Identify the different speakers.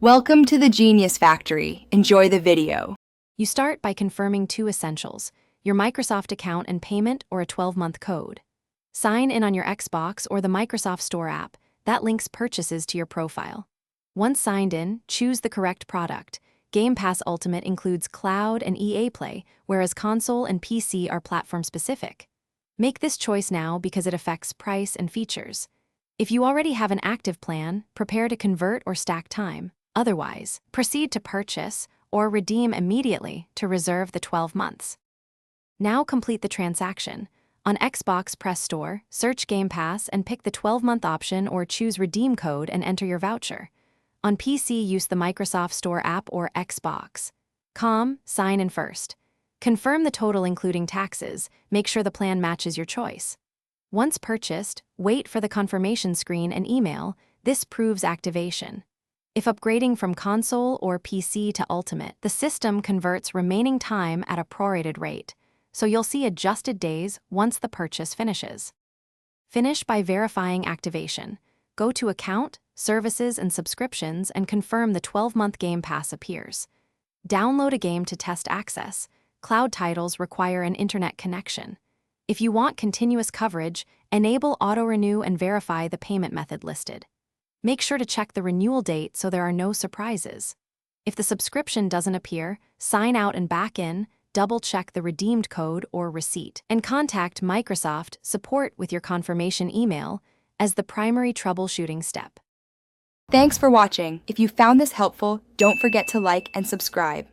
Speaker 1: Welcome to the Genius Factory. Enjoy the video.
Speaker 2: You start by confirming two essentials: your Microsoft account and payment, or a 12-month code. Sign in on your Xbox or the Microsoft Store app. That links purchases to your profile. Once signed in, choose the correct product. Game Pass Ultimate includes cloud and EA Play, whereas console and PC are platform-specific. Make this choice now because it affects price and features. If you already have an active plan, prepare to convert or stack time. Otherwise, proceed to purchase or redeem immediately to reserve the 12 months. Now complete the transaction. On Xbox, press Store, search Game Pass, and pick the 12-month option or choose Redeem Code and enter your voucher. On PC, use the Microsoft Store app or Xbox. Sign in first. Confirm the total including taxes. Make sure the plan matches your choice. Once purchased, wait for the confirmation screen and email. This proves activation. If upgrading from console or PC to Ultimate, the system converts remaining time at a prorated rate, so you'll see adjusted days once the purchase finishes. Finish by verifying activation. Go to Account, Services, and Subscriptions and confirm the 12-month Game Pass appears. Download a game to test access. Cloud titles require an internet connection. If you want continuous coverage, enable auto-renew and verify the payment method listed. Make sure to check the renewal date so there are no surprises. If the subscription doesn't appear, sign out and back in, double-check the redeemed code or receipt, and contact Microsoft support with your confirmation email as the primary troubleshooting step.
Speaker 1: Thanks for watching. If you found this helpful, don't forget to like and subscribe.